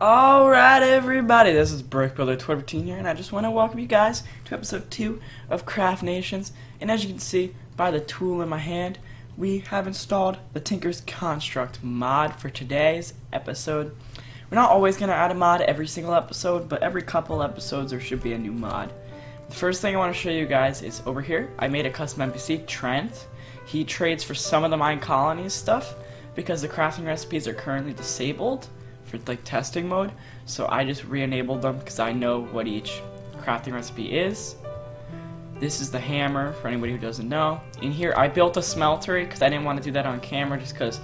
Alright everybody, this is BrickBuilder12 here, and I just want to welcome you guys to episode 2 of Craft Nations. And as you can see by the tool in my hand, we have installed the Tinker's Construct mod for today's episode. We're not always going to add a mod every single episode, but every couple episodes there should be a new mod. The first thing I want to show you guys is over here. I made a custom NPC, Trent. He trades for some of the Minecolonies stuff because the crafting recipes are currently disabled for like testing mode, so I just re-enabled them because I know what each crafting recipe is. This is the hammer for anybody who doesn't know. In here I built a smeltery because I didn't want to do that on camera just because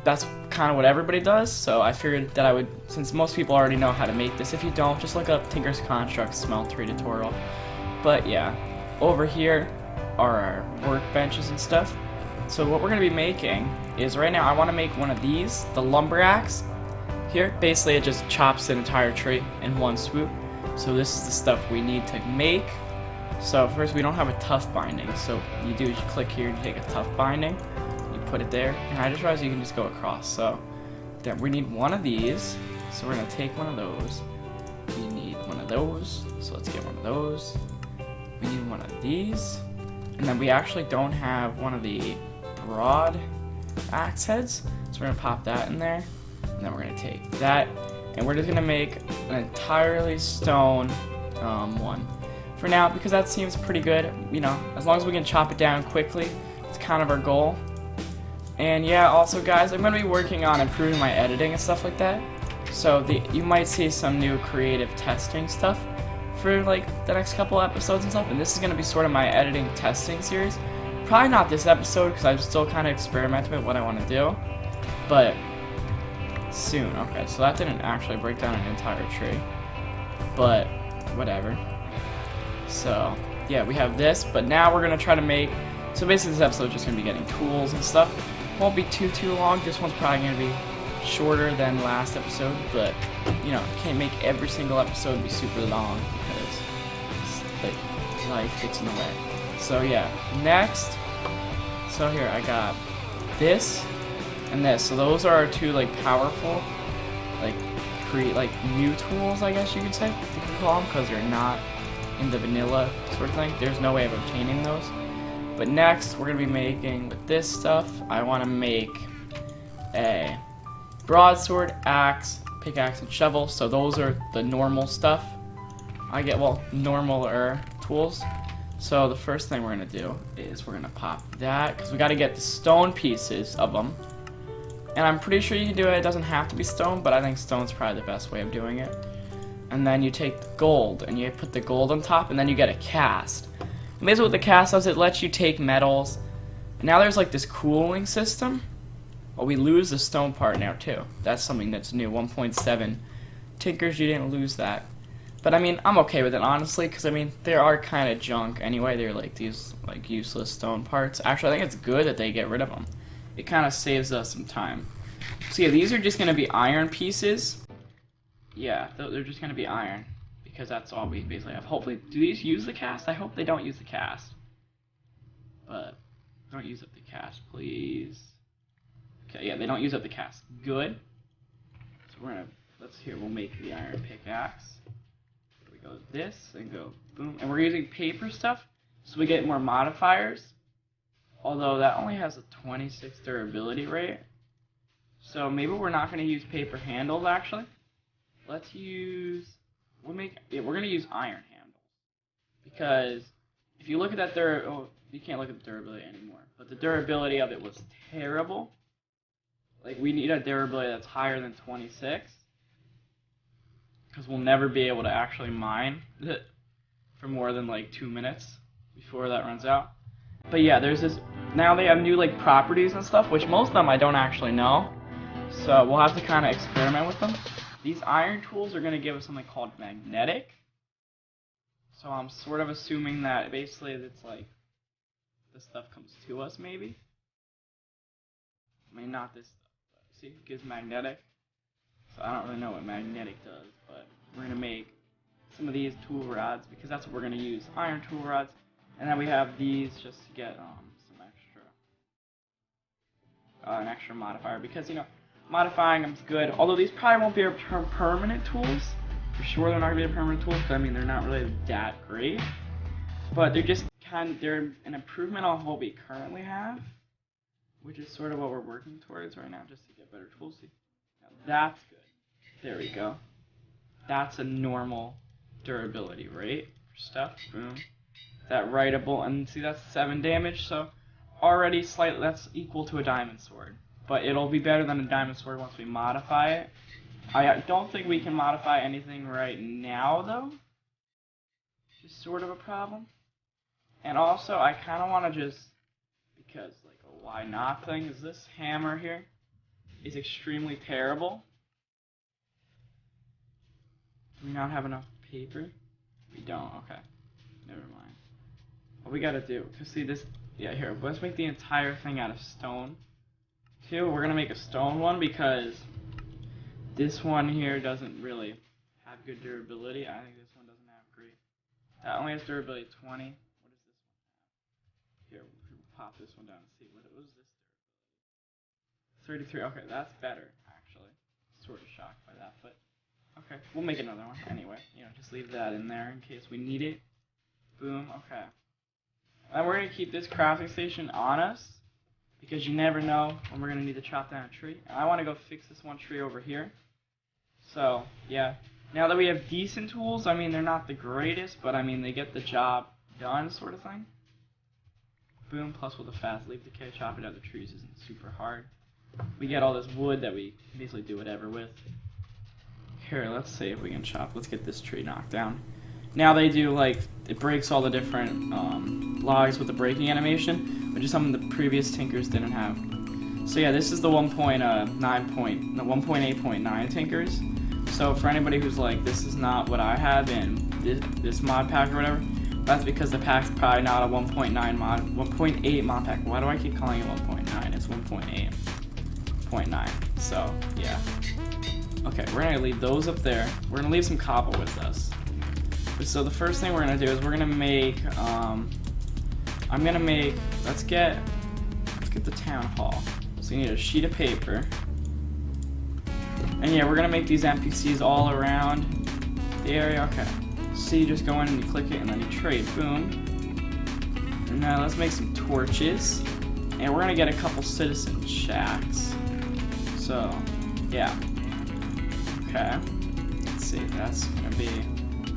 that's kind of what everybody does, so I figured that I would, since most people already know how to make this. If you don't, just look up Tinker's Construct smeltery tutorial. But yeah, over here are our workbenches and stuff. So what we're going to be making is, right now I want to make one of these, the lumber axe. Here, basically it just chops an entire tree in one swoop. So this is the stuff we need to make. So first, we don't have a tough binding, so you do is you click here and you take a tough binding, you put it there, and I just realized you can just go across. So then we need one of these, so we're going to take one of those. We need one of those, so let's get one of those. We need one of these, and then we actually don't have one of the broad axe heads, so we're going to pop that in there. And then we're going to take that, and we're just going to make an entirely stone one for now, because that seems pretty good, you know, as long as we can chop it down quickly. It's kind of our goal. And yeah, also guys, I'm going to be working on improving my editing and stuff like that, so you might see some new creative testing stuff for like the next couple episodes and stuff, and this is going to be sort of my editing testing series. Probably not this episode because I'm still kind of experimenting with what I want to do, but soon. Okay, so that didn't actually break down an entire tree, but whatever. So yeah, we have this, but now we're gonna try to make, so basically this episode is just gonna be getting tools and stuff. Won't be too long. This one's probably gonna be shorter than last episode, but you know, can't make every single episode be super long because like life gets in the way. So yeah, next, so here I got this and this. So those are our two like powerful, like new tools, I guess you could say, you could call them, because they're not in the vanilla sort of thing. There's no way of obtaining those. But next we're gonna be making, with this stuff, I want to make a broadsword, axe, pickaxe, and shovel. So those are the normal stuff. I get, well, normaler tools. So the first thing we're gonna do is we're gonna pop that, because we got to get the stone pieces of them. And I'm pretty sure you can do it. It doesn't have to be stone, but I think stone's probably the best way of doing it. And then you take the gold, and you put the gold on top, and then you get a cast. And basically what the cast does, it lets you take metals. Now there's like this cooling system. Well, we lose the stone part now too. That's something that's new, 1.7. Tinkers, you didn't lose that. But I mean, I'm okay with it, honestly, because I mean, they are kind of junk anyway. They're like these like useless stone parts. Actually, I think it's good that they get rid of them. It kind of saves us some time. So yeah, these are just going to be iron pieces. Yeah, they're just going to be iron, because that's all we basically have. Hopefully, do these use the cast? I hope they don't use the cast. But don't use up the cast, please. Okay, yeah, they don't use up the cast. Good. So we're going to, we'll make the iron pickaxe. Here we go, this, and go boom. And we're using paper stuff, so we get more modifiers. Although that only has a 26 durability rate. So maybe we're not going to use paper handles, actually. Let's use, we're going to use iron handles. Because if you look at that you can't look at the durability anymore. But the durability of it was terrible. Like, we need a durability that's higher than 26. Because we'll never be able to actually mine for more than like 2 minutes before that runs out. But yeah, there's this, now they have new like properties and stuff, which most of them I don't actually know. So we'll have to kind of experiment with them. These iron tools are going to give us something called magnetic. So I'm sort of assuming that basically it's like this stuff comes to us, maybe. I mean, not this stuff, but see, it gives magnetic. So I don't really know what magnetic does, but we're going to make some of these tool rods, because that's what we're going to use, iron tool rods. And then we have these just to get some extra, an extra modifier, because, you know, modifying them's good. Although these probably won't be our permanent tools. For sure they're not going to be a permanent tool, because I mean they're not really that great. But they're just they're an improvement on what we currently have, which is sort of what we're working towards right now, just to get better tools. Now that's good. There we go. That's a normal durability, right? For stuff, boom. That writable, and see that's 7 damage, so already slightly, that's equal to a diamond sword. But it'll be better than a diamond sword once we modify it. I don't think we can modify anything right now, though. Just sort of a problem. And also, I kind of want to just, because, like, a why not thing, is this hammer here is extremely terrible. Do we not have enough paper? We don't, okay. Never mind. What we gotta do, because see this, yeah, here, let's make the entire thing out of stone. Too, we're gonna make a stone one because this one here doesn't really have good durability. I think this one doesn't have great. That only has durability 20. What does this one have? Here, we'll pop this one down and see what is this durability. 33. Okay, that's better actually. Sort of shocked by that, but okay, we'll make another one anyway. You know, just leave that in there in case we need it. Boom. Okay. And we're gonna keep this crafting station on us, because you never know when we're going to need to chop down a tree. I want to go fix this one tree over here. So, yeah. Now that we have decent tools, I mean, they're not the greatest, but I mean, they get the job done, sort of thing. Boom, plus with a fast leaf decay, chopping down the trees isn't super hard. We get all this wood that we basically do whatever with. Here, let's see if we can chop. Let's get this tree knocked down. Now they do, like, it breaks all the different logs with the breaking animation, which is something the previous Tinkers didn't have. So yeah, this is the 1.8.9 Tinkers. So for anybody who's like, this is not what I have in this mod pack or whatever, that's because the pack's probably not a 1.8 mod pack. Why do I keep calling it 1.9? It's 1.8.9. So yeah. Okay, we're gonna leave those up there. We're gonna leave some cobble with us. So the first thing we're gonna do is we're gonna make let's get the town hall. So you need a sheet of paper. And yeah, we're gonna make these NPCs all around the area. Okay. So you just go in and you click it and then you trade. Boom. And now let's make some torches. And we're gonna get a couple citizen shacks. So yeah. Okay. Let's see, that's gonna be,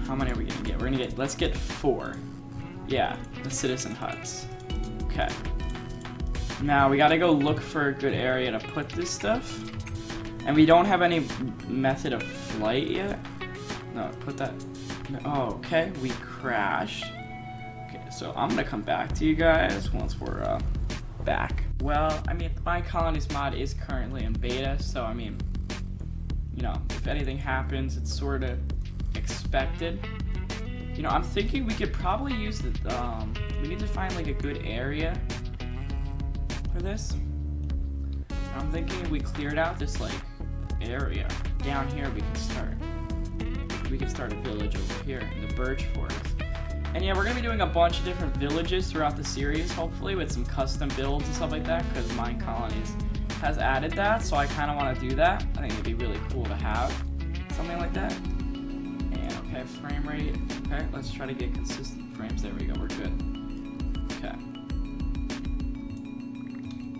how many are we gonna get? We're gonna get, let's get 4. Yeah, the citizen huts. Okay. Now we gotta go look for a good area to put this stuff. And we don't have any method of flight yet. No, put that, oh, okay, we crashed. Okay, so I'm gonna come back to you guys once we're back. Well, I mean, the Minecolonies mod is currently in beta, so I mean, you know, if anything happens, it's sort of expected. You know, I'm thinking we could probably use the, we need to find like a good area for this. I'm thinking if we cleared out this like area down here, we can start a village over here in the birch forest. And yeah, we're gonna be doing a bunch of different villages throughout the series, hopefully with some custom builds and stuff like that, because Minecolonies has added that, so I kind of want to do that. I think it'd be really cool to have something like that. And okay, frame rate. Okay, let's try to get consistent frames. There we go, we're good. Okay.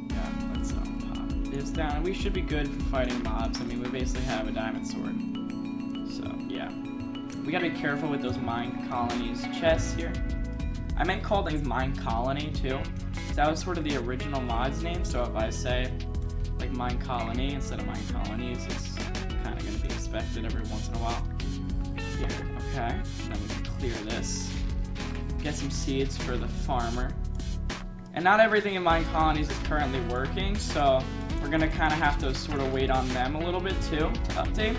Yeah, let's pop this down. We should be good for fighting mobs. I mean, we basically have a diamond sword. So yeah, we gotta be careful with those Minecolonies chests here. I meant call things Minecolony too. That was sort of the original mod's name. So if I say like Minecolony instead of Minecolonies, it's kind of going to be expected every once in a while. Here, okay. Then we can clear this. Get some seeds for the farmer. And not everything in Minecolonies is currently working, so we're going to kind of have to sort of wait on them a little bit too to update.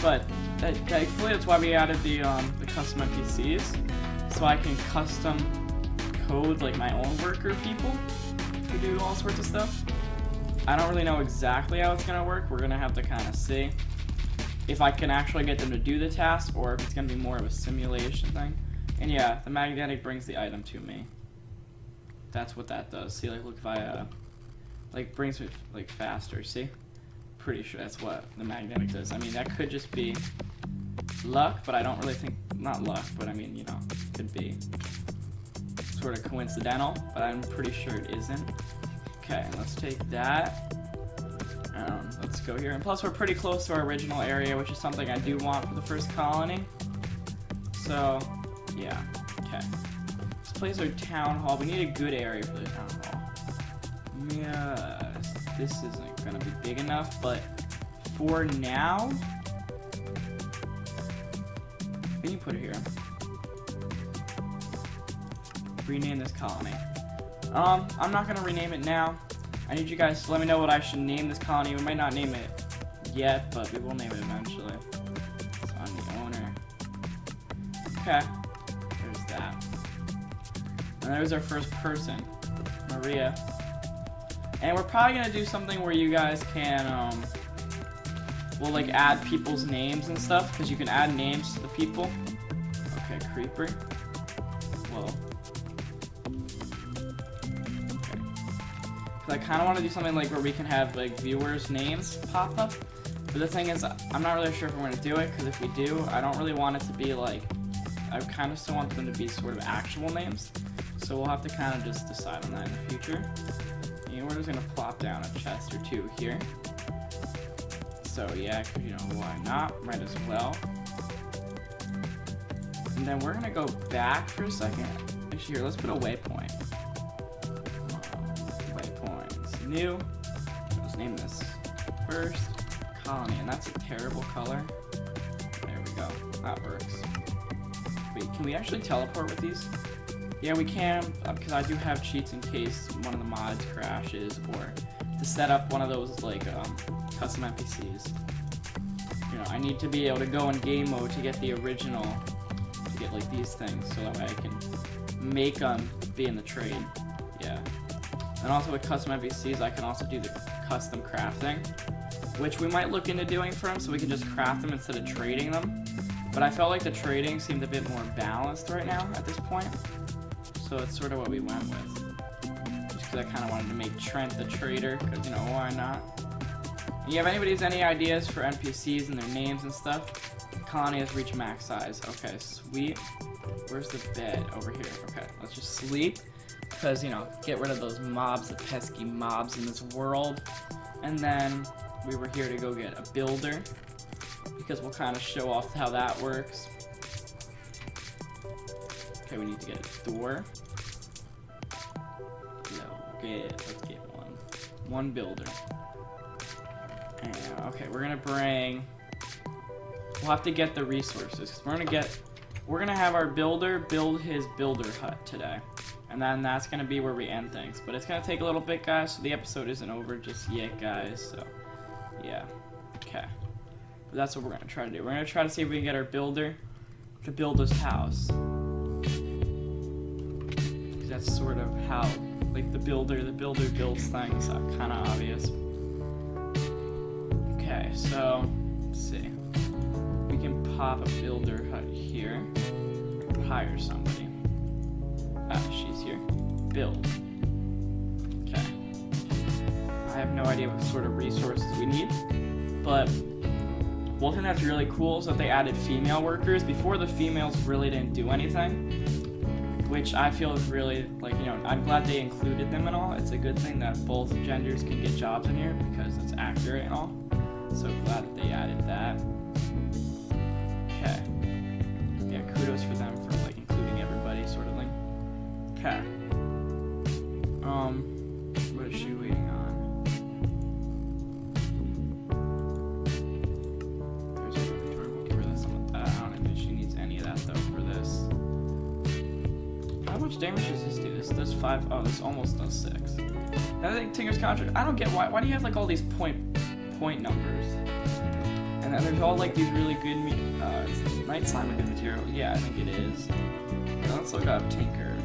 But thankfully, that's why we added the custom NPCs, so I can custom code like my own worker people to do all sorts of stuff. I don't really know exactly how it's going to work. We're going to have to kind of see if I can actually get them to do the task or if it's going to be more of a simulation thing. And yeah, the magnetic brings the item to me. That's what that does. See, like, look, if I, like, brings me, like, faster, see? pretty sure that's what the magnetics is. I mean, that could just be luck, but I don't really think, not luck, but I mean, you know, could be sort of coincidental, but I'm pretty sure it isn't. Okay, let's take that. Let's go here. And plus, we're pretty close to our original area, which is something I do want for the first colony. So, yeah. Okay. This place is our town hall. We need a good area for the town hall. Yeah, this isn't going to be big enough, but for now, we can put it here. Rename this colony. I'm not going to rename it now. I need you guys to let me know what I should name this colony. We might not name it yet, but we will name it eventually. So I'm the owner. Okay. There's that. And there's our first person, Maria. And we're probably going to do something where you guys can, we'll like add people's names and stuff, because you can add names to the people. Okay, creeper. Whoa. I kind of want to do something like where we can have like viewers' names pop up, but the thing is, I'm not really sure if we're going to do it, because if we do, I don't really want it to be like, I kind of still want them to be sort of actual names, so we'll have to kind of just decide on that in the future. And we're just going to plop down a chest or two here, so yeah, because you know, why not, might as well. And then we're going to go back for a second. Actually, here, let's put a waypoint. New. Let's name this first colony, and that's a terrible color. There we go. That works. Wait, can we actually teleport with these? Yeah, we can, because I do have cheats in case one of the mods crashes, or to set up one of those like custom NPCs. You know, I need to be able to go in game mode to get the original, to get like these things, so that way I can make them be in the trade. Yeah. And also with custom NPCs, I can also do the custom crafting, which we might look into doing for them, so we can just craft them instead of trading them. But I felt like the trading seemed a bit more balanced right now at this point, so it's sort of what we went with. Just because I kind of wanted to make Trent the trader, because, you know, why not? And yeah, if anybody has any ideas for NPCs and their names and stuff, the colony has reached max size. Okay, sweet. Where's the bed? Over here. Okay, let's just sleep. Because, you know, get rid of those mobs, the pesky mobs in this world. And then we were here to go get a builder, because we'll kind of show off how that works. Okay, we need to get a door. Let's get one. One builder. And, okay, we're gonna bring, we'll have to get the resources, because we're gonna have our builder build his builder hut today. And then that's going to be where we end things. But it's going to take a little bit, guys, so the episode isn't over just yet, guys. So, yeah. Okay. But that's what we're going to try to do. We're going to try to see if we can get our builder to build his house. That's sort of how, like, the builder builds things. Kind of obvious. Okay, so, let's see. We can pop a builder hut here. Hire somebody. Ah, she's here. Build. Okay. I have no idea what sort of resources we need, but one thing that's really cool is that they added female workers. Before, the females really didn't do anything, which I feel is really, like, you know, I'm glad they included them and all. It's a good thing that both genders can get jobs in here, because it's accurate and all. So glad that they added that. Okay. Yeah, kudos for them for, like, including everybody, sort of thing. Okay. What is she waiting on? There's a inventory. We'll give her some of that. I don't think she needs any of that though for this. How much damage does this do? This does 5. Oh, this almost does 6. I think Tinker's contract. I don't get why. Why do you have like all these point numbers? And then there's all like these really good. Night slime a good material? Yeah, I think it is. Okay, let's look up Tinker.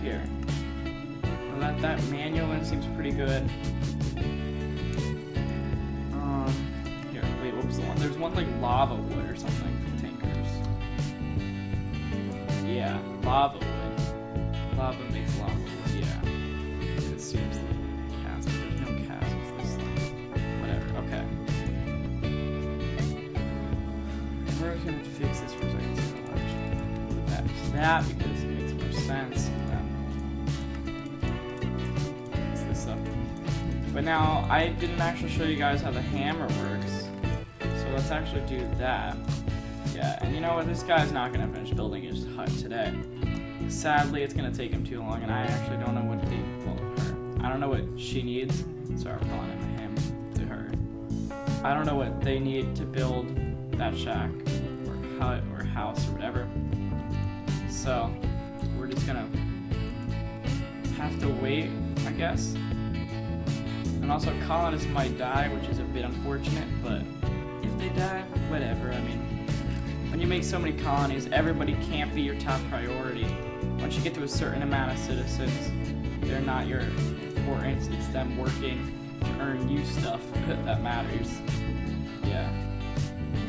Here. Well, that manual one seems pretty good. Here, wait, what was the one? There's one like lava wood or something for Tinkers. Yeah, lava wood. Lava makes lava wood, yeah. It seems like cast, but there's no cast. that because it makes more sense. Fix this up. But now, I didn't actually show you guys how the hammer works. So let's actually do that. Yeah, and you know what? This guy's not going to finish building his hut today. Sadly, it's going to take him too long, and I actually don't know what her. I don't know what she needs. Sorry, I'm calling him to her. I don't know what they need to build that shack, or hut, or house, or whatever. So, we're just going to have to wait, I guess. And also, colonists might die, which is a bit unfortunate, but if they die, whatever. I mean, when you make so many colonies, everybody can't be your top priority. Once you get to a certain amount of citizens, they're not your importance. It's them working to earn you stuff that matters. Yeah.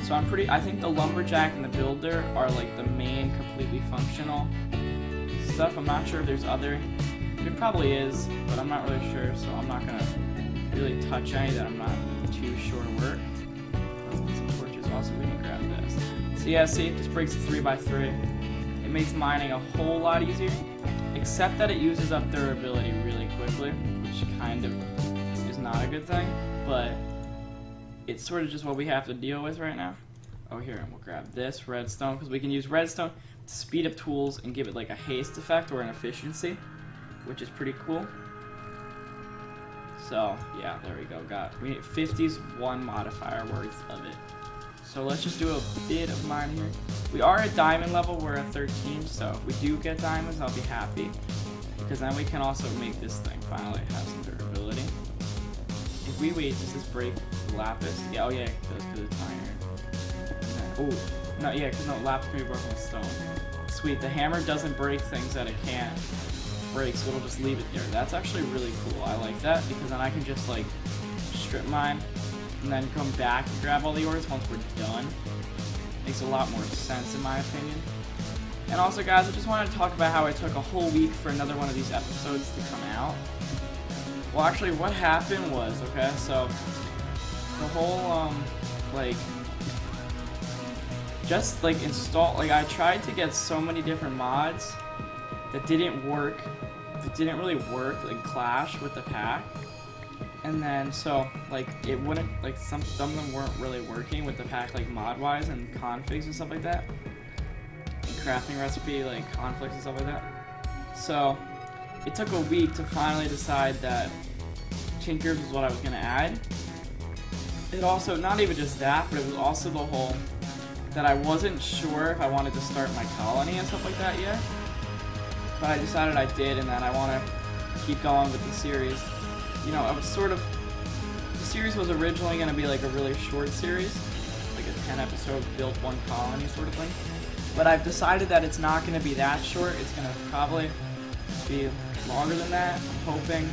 So I think the lumberjack and the builder are like the main completely functional stuff. I'm not sure if there's other. There probably is, but I'm not really sure, so I'm not gonna really touch any that I'm not too sure work. Let's get some torches also, we can grab this. So yeah, see, it just breaks 3x3. It makes mining a whole lot easier, except that it uses up durability really quickly, which kind of is not a good thing, but it's sort of just what we have to deal with right now. Oh, here, and we'll grab this redstone, because we can use redstone to speed up tools and give it like a haste effect or an efficiency, which is pretty cool. So, yeah, there we go. We need 51 modifier worth of it. So let's just do a bit of mining here. We are at diamond level, we're at 13, so if we do get diamonds, I'll be happy. Because then we can also make this thing finally have some durability. If we wait, does this break lapis? Yeah, oh yeah, it does because it's iron. Oh, no, yeah, because no, lapis can be broken with stone. Sweet, the hammer doesn't break things that it can't break, so it'll just leave it there. That's actually really cool. I like that because then I can just like strip mine and then come back and grab all the ores once we're done. Makes a lot more sense in my opinion. And also guys, I just wanted to talk about how I took a whole week for another one of these episodes to come out. Well actually what happened was, okay, so the whole just install, I tried to get so many different mods that didn't really work, clash with the pack. And then, so, it wouldn't, some of them weren't really working with the pack, mod-wise and configs and stuff like that. And crafting recipe, conflicts and stuff like that. So, it took a week to finally decide that Tinkers was what I was going to add. It also, not even just that, but it was also the whole, that I wasn't sure if I wanted to start my colony and stuff like that yet. But I decided I did, and then I want to keep going with the series. You know, I was the series was originally going to be a really short series, like a 10 episode build one colony sort of thing. But I've decided that it's not going to be that short, it's going to probably be longer than that. I'm hoping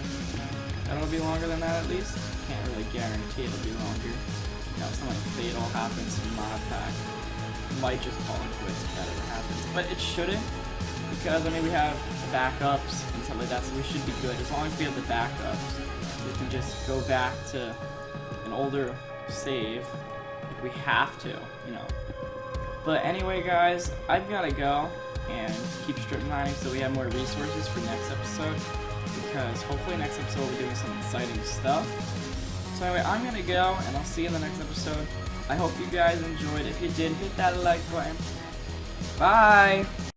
that it'll be longer than that at least. Can't really guarantee it'll be longer. You know, something fatal happens to the mod pack. Might just call it quits if that ever happens. But it shouldn't, because I mean we have backups and stuff like that, so we should be good. As long as we have the backups, we can just go back to an older save if we have to, you know. But anyway guys, I've gotta go and keep strip mining so we have more resources for next episode, because hopefully next episode we'll be doing some exciting stuff. So anyway, I'm gonna go and I'll see you in the next episode. I hope you guys enjoyed. If you did, hit that like button. Bye!